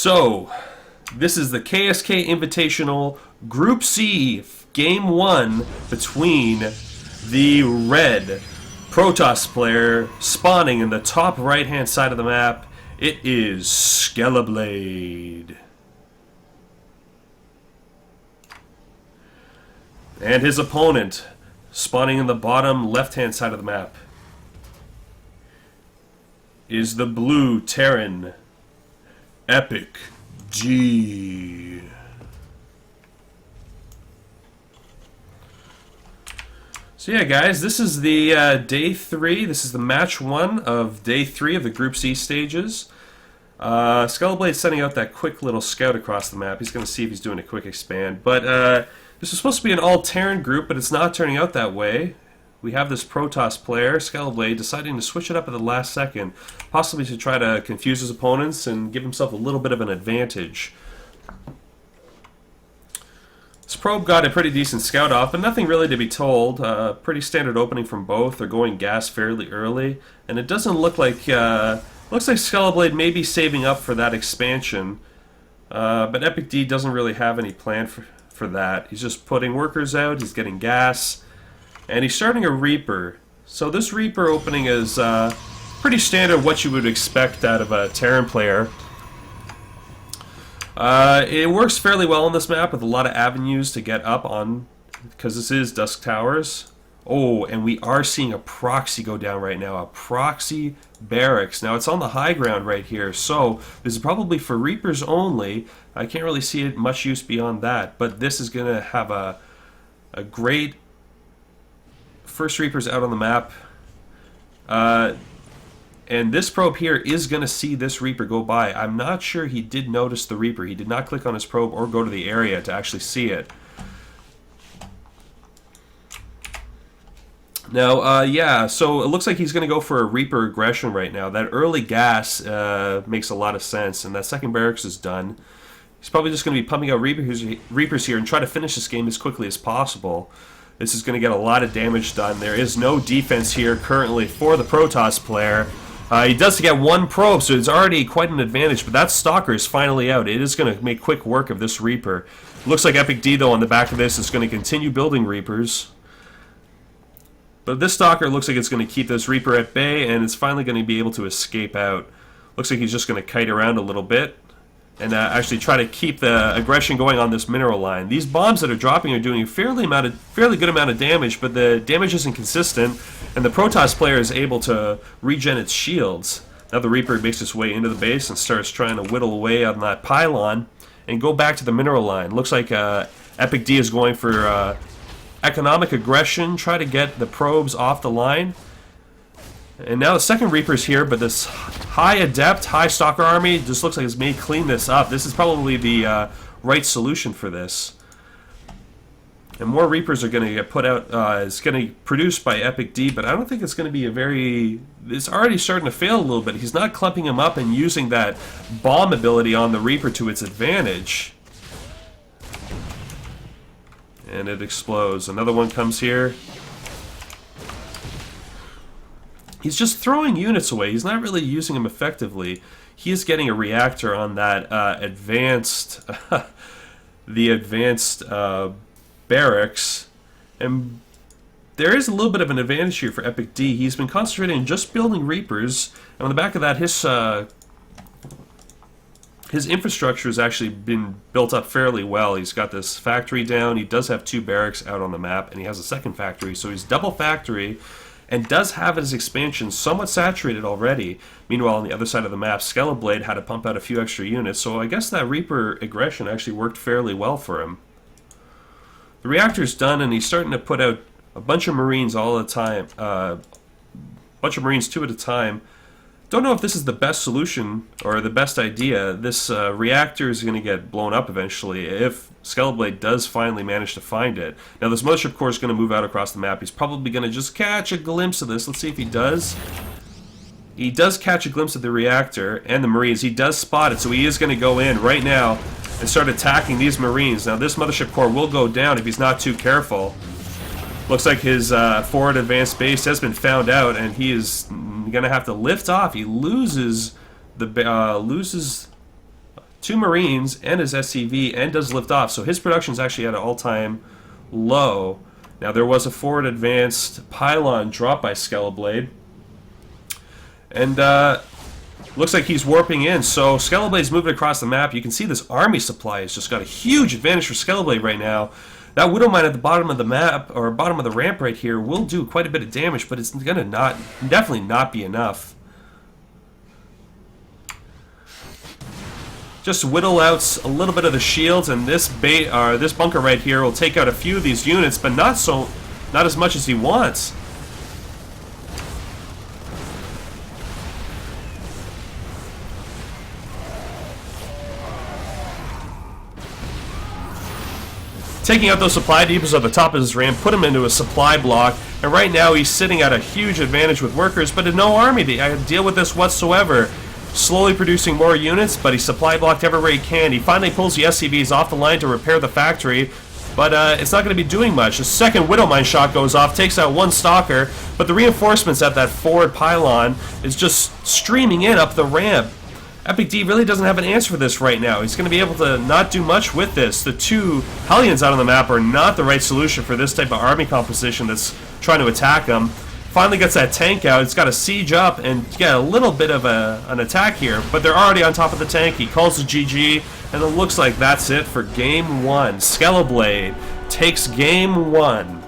So, this is the KSK Invitational Group C, Game 1 between the red Protoss player spawning in the top right-hand side of the map. It is Skeleblade. And his opponent spawning in the bottom left-hand side of the map is the blue Terran EpicD. So yeah, guys, this is the day 3. This is the match 1 of day 3 of the Group C stages. Skeleblade sending out that quick little scout across the map. He's going to see if he's doing a quick expand. But this was supposed to be an all-Terran group, but it's not turning out that way. We have this Protoss player, Skeleblade, deciding to switch it up at the last second, possibly to try to confuse his opponents and give himself a little bit of an advantage. This probe got a pretty decent scout off, but nothing really to be told. Pretty standard opening from both. They're going gas fairly early, and it doesn't look like looks like Skeleblade may be saving up for that expansion. But EpicD doesn't really have any plan for that. He's just putting workers out. He's getting gas. And he's starting a Reaper. So this Reaper opening is pretty standard, what you would expect out of a Terran player. It works fairly well on this map with a lot of avenues to get up on, because this is Dusk Towers. Oh, and we are seeing a proxy go down right now, a proxy barracks. Now it's on the high ground right here, so this is probably for Reapers only. I can't really see it much use beyond that, but this is going to have a great first Reapers out on the map. And this probe here is going to see this Reaper go by. I'm not sure he did notice the Reaper. He did not click on his probe or go to the area to actually see it. Now, yeah, so it looks like he's going to go for a Reaper aggression right now. That early gas makes a lot of sense, and that second barracks is done. He's probably just going to be pumping out Reapers here and try to finish this game as quickly as possible. This is going to get a lot of damage done. There is no defense here currently for the Protoss player. He does get one probe, so it's already quite an advantage, but that Stalker is finally out. It is going to make quick work of this Reaper. Looks like EpicD, though, on the back of this is going to continue building Reapers. But this Stalker looks like it's going to keep this Reaper at bay, and it's finally going to be able to escape out. Looks like he's just going to kite around a little bit and actually try to keep the aggression going on this mineral line. These bombs that are dropping are doing a fairly good amount of damage, but the damage isn't consistent, and the Protoss player is able to regen its shields. Now the Reaper makes its way into the base and starts trying to whittle away on that pylon and go back to the mineral line. Looks like EpicD is going for economic aggression, try to get the probes off the line. And now the second Reaper's here, but this high Adept, high Stalker army just looks like it's may clean this up. This is probably the right solution for this. And more Reapers are going to get put out. It's going to be produced by EpicD, but I don't think it's going to be a very... It's already starting to fail a little bit. He's not clumping him up and using that bomb ability on the Reaper to its advantage. And it explodes. Another one comes here. He's just throwing units away. He's not really using them effectively. He is getting a reactor on that advanced, the advanced barracks, and there is a little bit of an advantage here for EpicD. He's been concentrating on just building Reapers, and on the back of that, his infrastructure has actually been built up fairly well. He's got this factory down. He does have 2 barracks out on the map, and he has a second factory, so he's double factory. And does have his expansion somewhat saturated already. Meanwhile, on the other side of the map, Skeleblade had to pump out a few extra units, so I guess that Reaper aggression actually worked fairly well for him. The reactor's done, and he's starting to put out a bunch of Marines all the time. Bunch of Marines 2 at a time. Don't know if this is the best solution or the best idea. This reactor is going to get blown up eventually if Skeleblade does finally manage to find it. Now this Mothership Core is going to move out across the map. He's probably going to just catch a glimpse of this. Let's see if he does. He does catch a glimpse of the reactor and the Marines. He does spot it, so he is going to go in right now and start attacking these Marines. Now this Mothership Core will go down if he's not too careful. Looks like his forward advanced base has been found out, and he is going to have to lift off. He loses the 2 Marines and his SCV and does lift off. So his production is actually at an all-time low. Now there was a forward advanced pylon dropped by Skeleblade. And looks like he's warping in. So Skeleblade's moving across the map. You can see this army supply has just got a huge advantage for Skeleblade right now. That Widowmine at the bottom of the map, or bottom of the ramp right here, will do quite a bit of damage, but it's gonna definitely not be enough. Just whittle out a little bit of the shields, and this bunker right here will take out a few of these units, but not as much as he wants. Taking out those supply depots at the top of his ramp, put him into a supply block, and right now he's sitting at a huge advantage with workers, but no army to deal with this whatsoever. Slowly producing more units, but he's supply blocked everywhere he can. He finally pulls the SCVs off the line to repair the factory, but it's not going to be doing much. The second Widowmine shot goes off, takes out 1 stalker, but the reinforcements at that forward pylon is just streaming in up the ramp. EpicD really doesn't have an answer for this right now. He's going to be able to not do much with this. The 2 Hellions out on the map are not the right solution for this type of army composition that's trying to attack him. Finally gets that tank out. It's got a siege up and get a little bit of an attack here, but they're already on top of the tank. He calls the GG, and it looks like that's it for Game 1. Skeleblade takes Game 1.